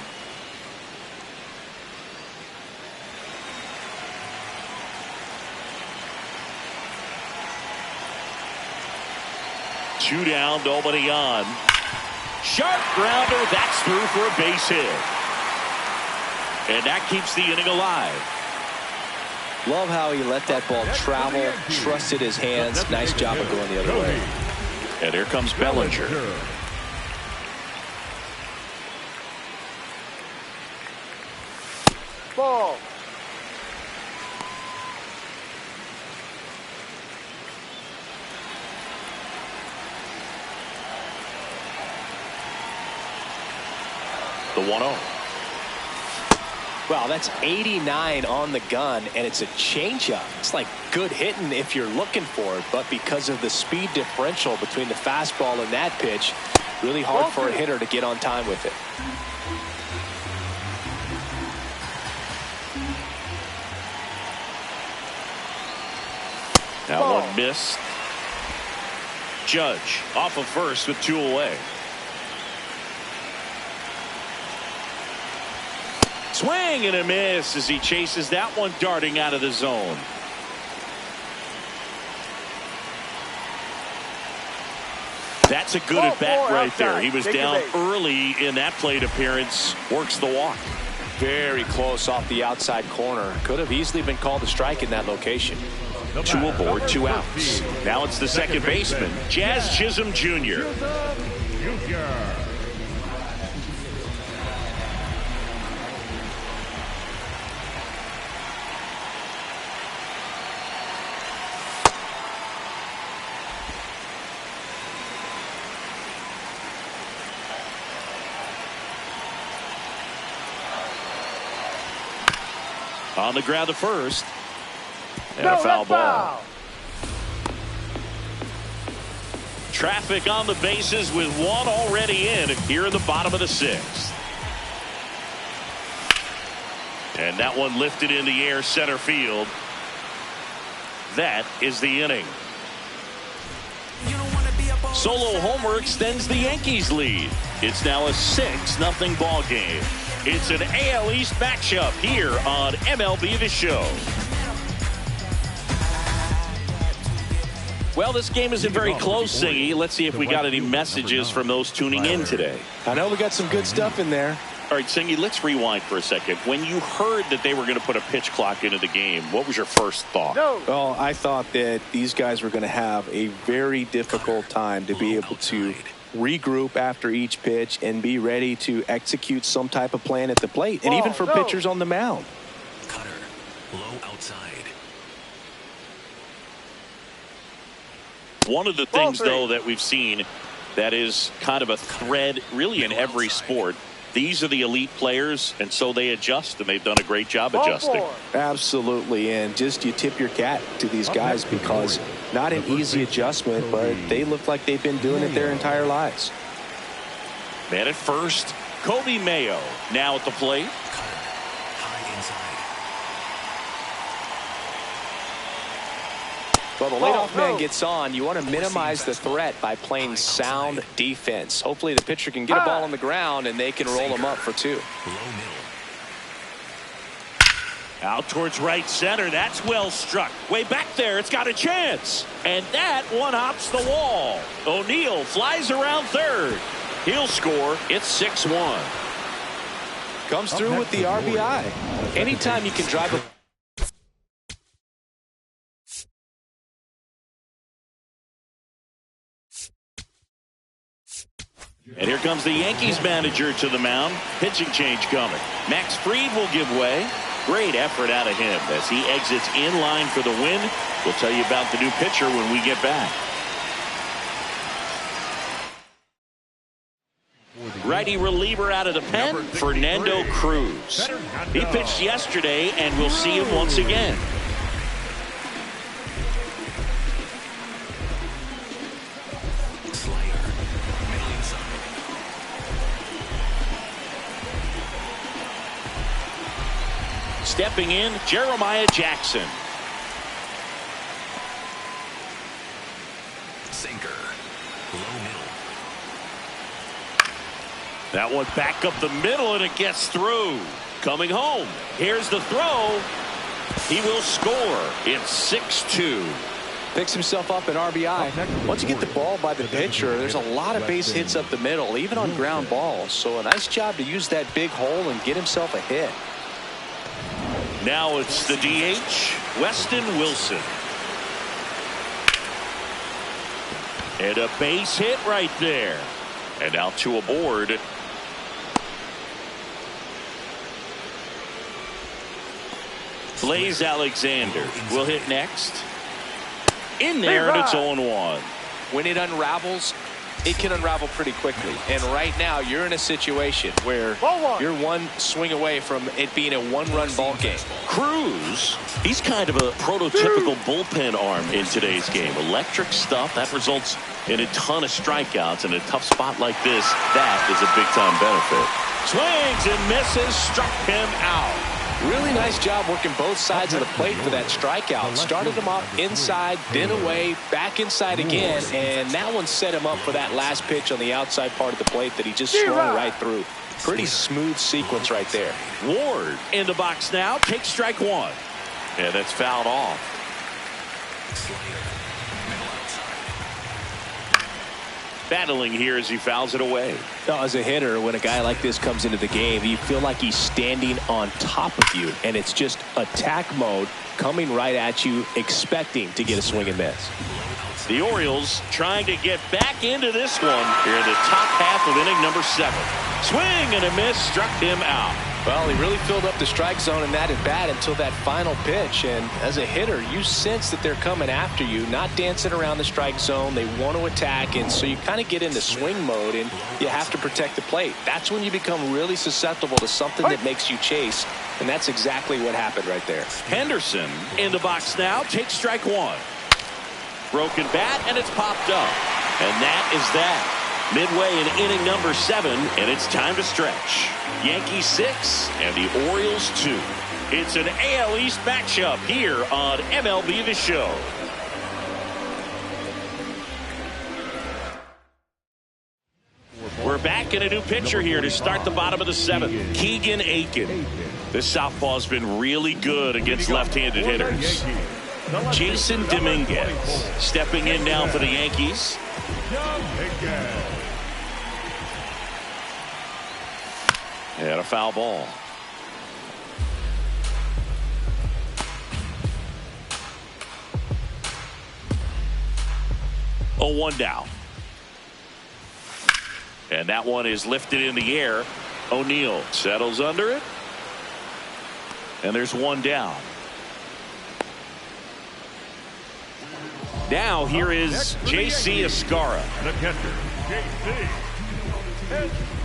Two down, nobody on. Sharp grounder, that's through for a base hit. And that keeps the inning alive. Love how he let that ball travel, trusted his hands. Nice job of going the other way. And here comes Bellinger. Ball. The 1-0. Wow, that's 89 on the gun, and it's a changeup. It's like good hitting if you're looking for it, but because of the speed differential between the fastball and that pitch, really hard for a hitter to get on time with it. That one missed. Judge off of first with 2 away. Swing and a miss as he chases that one darting out of the zone. That's a good at bat right there. He was down early in that plate appearance. Works the walk. Very close off the outside corner. Could have easily been called a strike in that location. 2 aboard, 2 outs. Now it's the second baseman, Jazz Chisholm Jr. On the ground to first. And a foul ball. Traffic on the bases with 1 already in here in the bottom of the 6th. And that one lifted in the air center field. That is the inning. Solo homer extends the Yankees lead. It's now a 6-0 ball game. It's an AL East matchup here on MLB The Show. Well, this game isn't very close, Singy. Let's see if we got any messages from those tuning in today. I know we got some good stuff in there. All right, Singy, let's rewind for a second. When you heard that they were going to put a pitch clock into the game, what was your first thought? Well, I thought that these guys were going to have a very difficult time to be able to regroup after each pitch and be ready to execute some type of plan at the plate, and even for pitchers on the mound. Cutter, low outside. One of the things, though, that we've seen that is kind of a thread really in every sport, these are the elite players, and so they adjust, and they've done a great job adjusting. Absolutely, and just you tip your cap to these guys because not an easy adjustment, but they look like they've been doing it their entire lives. Man at first, Kobe Mayo now at the plate. Cutter, high inside. Well, the leadoff man gets on. You want to minimize the threat by playing sound defense. Hopefully the pitcher can get a ball on the ground and they can roll him up for 2. Low middle. Out towards right center. That's well struck. Way back there. It's got a chance. And that one hops the wall. O'Neill flies around third. He'll score. It's 6-1. Comes through with the RBI. Anytime you can drive a... And here comes the Yankees manager to the mound. Pitching change coming. Max Fried will give way. Great effort out of him as he exits in line for the win. We'll tell you about the new pitcher when we get back. Righty reliever out of the pen, Fernando Cruz. He pitched yesterday, and we'll see him once again. Stepping in, Jeremiah Jackson. Sinker. Low middle. That one back up the middle, and it gets through. Coming home. Here's the throw. He will score. It's 6-2. Picks himself up an RBI. Once you get the ball by the pitcher, there's a lot of base hits up the middle, even on ground balls. So a nice job to use that big hole and get himself a hit. Now it's the DH, Weston Wilson. And a base hit right there. And out to a board. Blaze Alexander will hit next. In there, and it's 0-1. When it unravels, it can unravel pretty quickly. And right now, you're in a situation where you're one swing away from it being a one-run ball game. Cruz, he's kind of a prototypical bullpen arm in today's game. Electric stuff that results in a ton of strikeouts. In a tough spot like this, that is a big-time benefit. Swings and misses, struck him out. Really nice job working both sides of the plate for that strikeout. Started him off inside, then away, back inside again, and that one set him up for that last pitch on the outside part of the plate that he just swung right through. Pretty smooth sequence right there. Ward in the box now, takes strike one. And that's fouled off. Battling here as he fouls it away. As a hitter, when a guy like this comes into the game, you feel like he's standing on top of you, and it's just attack mode coming right at you, expecting to get a swing and miss. The Orioles trying to get back into this one here in the top half of inning number 7. Swing and a miss, struck him out. Well, he really filled up the strike zone in that at bat until that final pitch. And as a hitter, you sense that they're coming after you, not dancing around the strike zone. They want to attack, and so you kind of get into swing mode, and you have to protect the plate. That's when you become really susceptible to something that makes you chase, and that's exactly what happened right there. Henderson in the box now, takes strike one. Broken bat, and it's popped up. And that is that. Midway in inning number 7, and it's time to stretch. Yankees 6 and the Orioles 2. It's an AL East matchup here on MLB The Show. We're back in a new pitcher here to start the bottom of the 7th. Keegan Aiken. This southpaw's been really good against left-handed hitters. Jason Dominguez stepping in now for the Yankees. And a foul ball. Oh, 1 down. And that one is lifted in the air. O'Neill settles under it. And there's 1 down. Now here is J.C. Escarra. The catcher, J.C.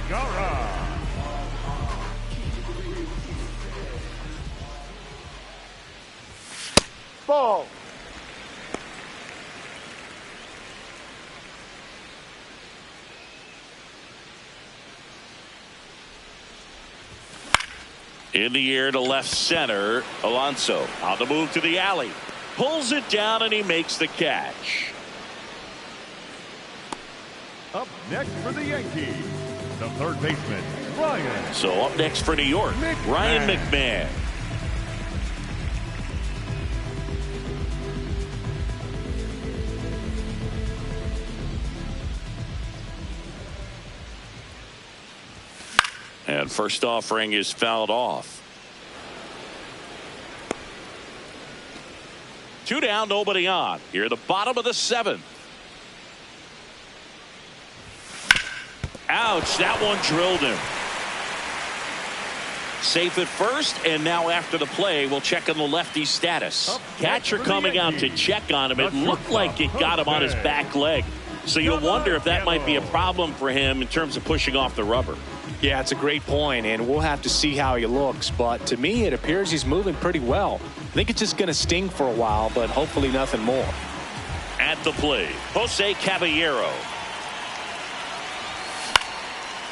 Escarra. Ball. In the air to left center. Alonso on the move to the alley. Pulls it down, and he makes the catch. Up next for the Yankees, the third baseman, Ryan. So up next for New York, Ryan McMahon. First offering is fouled off. 2 down, nobody on. Here at the bottom of the 7th. Ouch, that one drilled him. Safe at first, and now after the play, we'll check on the lefty's status. Catcher coming out to check on him. It looked like it got him on his back leg. So you'll wonder if that might be a problem for him in terms of pushing off the rubber. Yeah, it's a great point, and we'll have to see how he looks. But to me, it appears he's moving pretty well. I think it's just going to sting for a while, but hopefully nothing more. At the plate, Jose Caballero.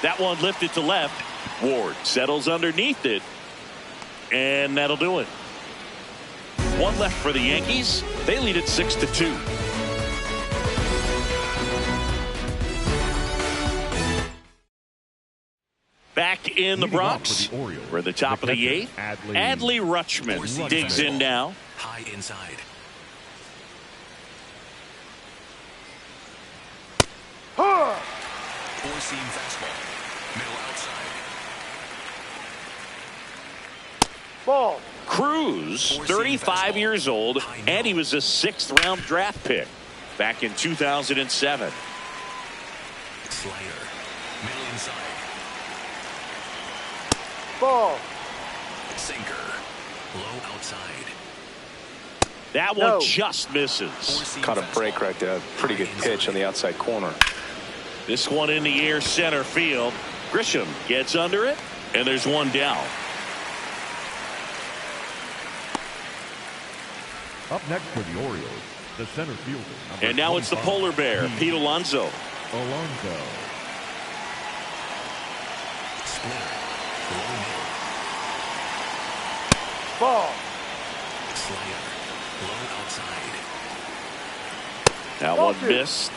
That one lifted to left. Ward settles underneath it, and that'll do it. 1 left for the Yankees. They lead it 6-2. Back in the Bronx, we're at the top of the 8th. Adley Rutschman digs in now. High inside. Four-seam fastball. Middle outside. Ball. Cruz, 35 years old, and he was a 6th-round draft pick back in 2007. Slider. Middle inside. Ball. Sinker. Low outside. That one just misses. Caught a break right there. Pretty good pitch on the outside corner. This one in the air center field. Grisham gets under it, and there's 1 down. Up next for the Orioles, the center fielder. And now it's the polar bear, Pete Alonso. Alonso. Splitter. Low middle. Ball. Slider. Low outside. That one missed.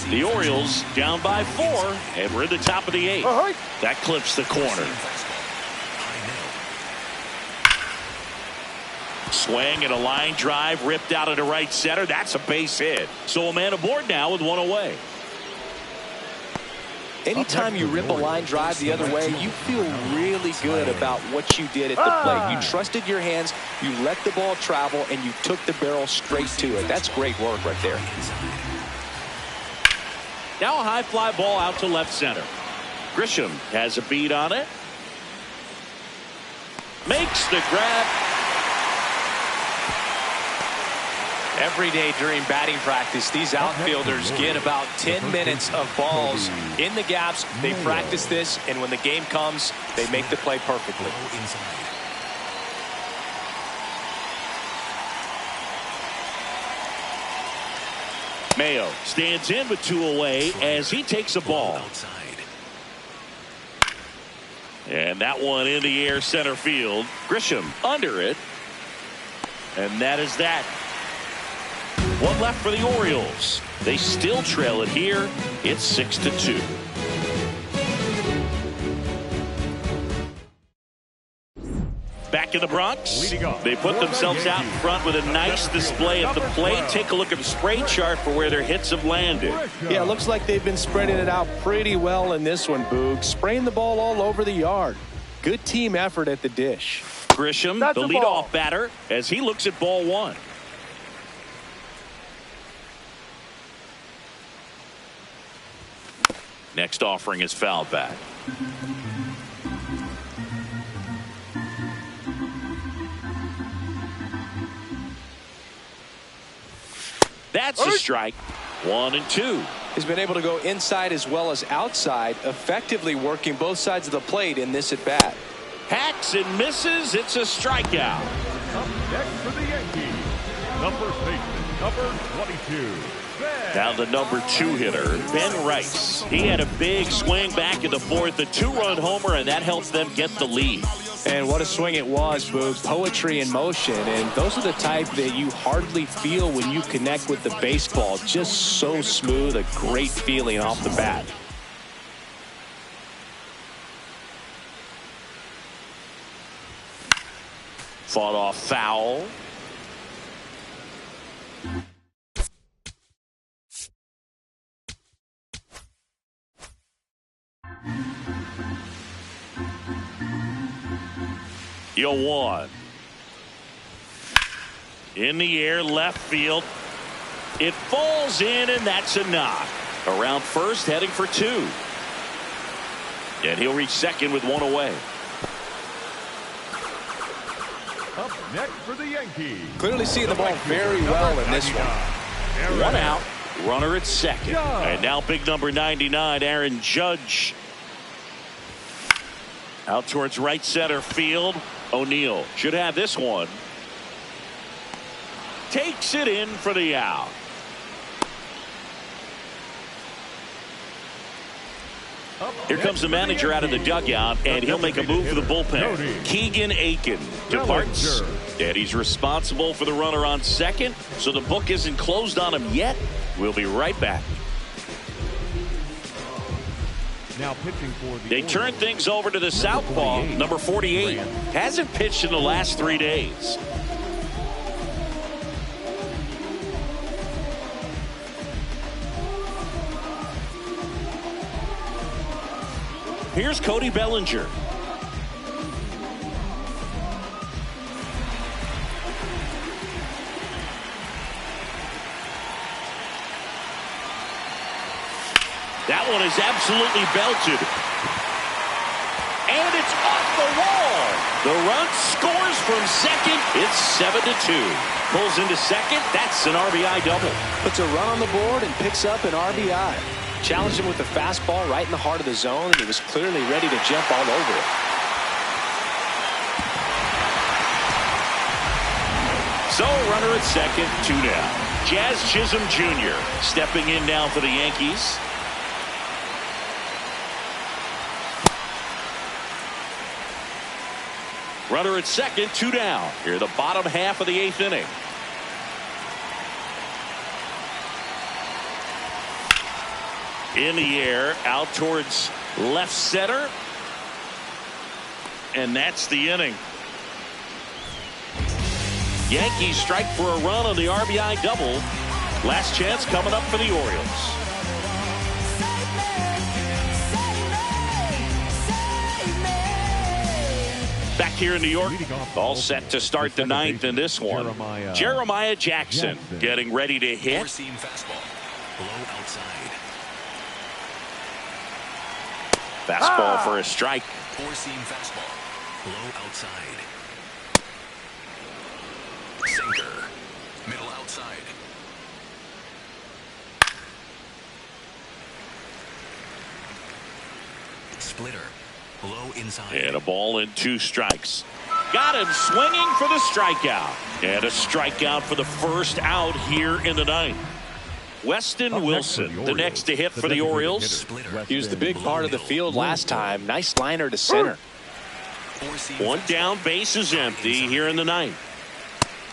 The Orioles down by 4, and we're at the top of the 8th. That clips the corner. Swing and a line drive ripped out into right center. That's a base hit. So a man aboard now with 1 away. Anytime you rip a line drive the other way, you feel really good about what you did at the plate. You trusted your hands, you let the ball travel, and you took the barrel straight to it. That's great work right there. Now a high fly ball out to left center. Grisham has a beat on it. Makes the grab. Every day during batting practice, these outfielders get about 10 minutes of balls in the gaps. They practice this, and when the game comes, they make the play perfectly. Mayo stands in with 2 away as he takes a ball. And that one in the air center field. Grisham under it. And that is that. 1 left for the Orioles. They still trail it here. It's 6-2. Back in the Bronx, they put themselves out in front with a nice display at the plate. Take a look at the spray chart for where their hits have landed. Yeah, it looks like they've been spreading it out pretty well in this one, Boog. Spraying the ball all over the yard. Good team effort at the dish. Grisham, the leadoff batter, as he looks at ball 1. Next offering is fouled back. That's a strike. 1-2. He's been able to go inside as well as outside, effectively working both sides of the plate in this at bat. Hacks and misses. It's a strikeout. Up next for the Yankees, the first baseman, number 22. Now the number 2 hitter, Ben Rice. He had a big swing back in the 4th, a 2-run homer, and that helped them get the lead. And what a swing it was, Boog. Poetry in motion, and those are the type that you hardly feel when you connect with the baseball. Just so smooth, a great feeling off the bat. Fought off foul. 0-1. In the air, left field. It falls in, and that's a knock. Around first, heading for 2. And he'll reach second with 1 away. Up next for the Yankees. Clearly seeing the ball very well in this one. 1 out. Runner at second. And now big number 99, Aaron Judge. Out towards right center field. O'Neill should have this one. Takes it in for the out. Here comes the manager out of the dugout, and he'll make a move for the bullpen. Keegan Aiken departs, and he's responsible for the runner on second, so the book isn't closed on him yet. We'll be right back. Now pitching for the They turn things over to the southpaw, number 48. Hasn't pitched in the last 3 days. Here's Cody Bellinger. That one is absolutely belted. And it's off the wall. The run scores from second. It's 7-2. Pulls into second. That's an RBI double. Puts a run on the board and picks up an RBI. Challenged him with the fastball right in the heart of the zone, and he was clearly ready to jump all over it. So runner at second, 2 down. Jazz Chisholm Jr. stepping in now for the Yankees. Runner at second, 2 down. Here the bottom half of the 8th inning. In the air, out towards left center. And that's the inning. Yankees strike for a run on the RBI double. Last chance coming up for the Orioles. Back here in New York, all set to start the 9th in this one. Jeremiah Jackson getting ready to hit. Four-seam fastball. Low outside. Fastball for a strike. Four-seam fastball. Low outside. Sinker. Middle outside. Splitter. Low inside. And a ball and 2 strikes. Got him swinging for the strikeout. And a strikeout for the first out here in the 9th. Weston Wilson, the next to hit for the Orioles. He was the big part of the field last time. Nice liner to center. 1 down, base is empty here in the 9th.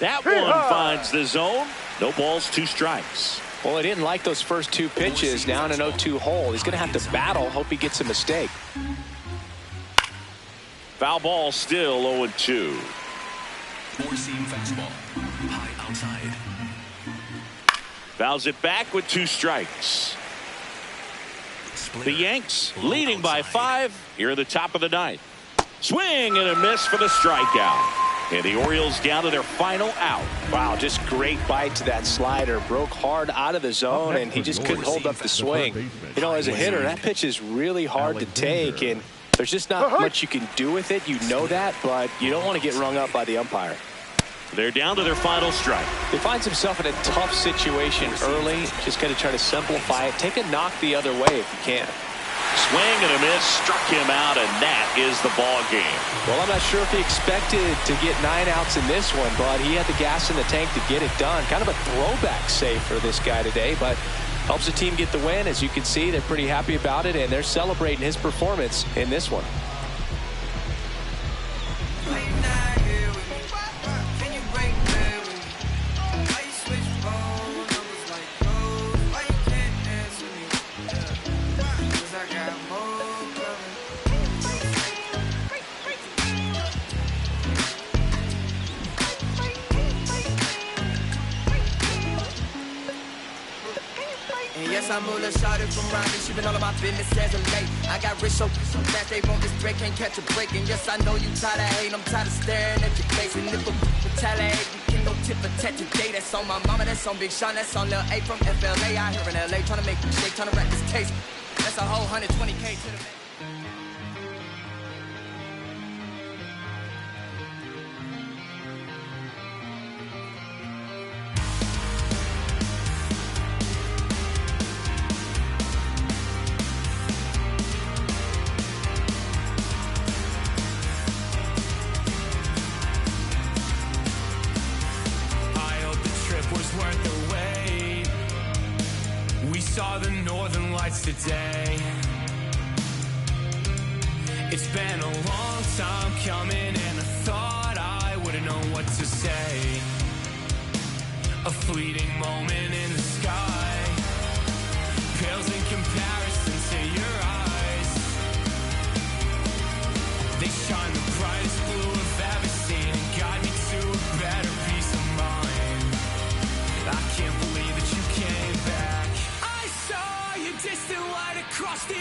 That one finds the zone. No balls, 2 strikes. Well, he didn't like those first 2 pitches down an 0-2 hole. He's going to have to battle. Hope he gets a mistake. Foul ball still 0-2. Four-seam fastball. High outside. Fouls it back with 2 strikes. The Yanks leading by 5 here at the top of the 9th. Swing and a miss for the strikeout. And the Orioles down to their final out. Wow, just great bite to that slider. Broke hard out of the zone, and he just couldn't hold up the swing. You know, as a hitter, that pitch is really hard to take, and there's just not much you can do with it. You know that, but you don't want to get rung up by the umpire. They're down to their final strike. He finds himself in a tough situation early. Just got to try to simplify it. Take a knock the other way if you can. Swing and a miss, struck him out, and that is the ball game. Well, I'm not sure if he expected to get 9 outs in this one, but he had the gas in the tank to get it done. Kind of a throwback save for this guy today, but helps the team get the win. As you can see, they're pretty happy about it, and they're celebrating his performance in this one. Yes, I'm Mula Shawty from Rhyming. She been all of my business as of late. I got rich so fast they want this break, can't catch a break. And yes, I know you tired of hating, I'm tired of staring at your face. And if a retaliate, you can go tit for tat today. That's on my mama, that's on Big Sean, that's on Lil A from FLA. Out here in LA, trying to make me shake, trying to wrap this case. That's a whole 120K to the bank. Saw the northern lights today. It's been a long time coming, and I thought I wouldn't know what to say. A fleeting moment in the sky pales in comparison to your eyes. They shine the brightest blue I've ever seen and guide me to a better peace of mind. I can't believe that you came back. Distant light across the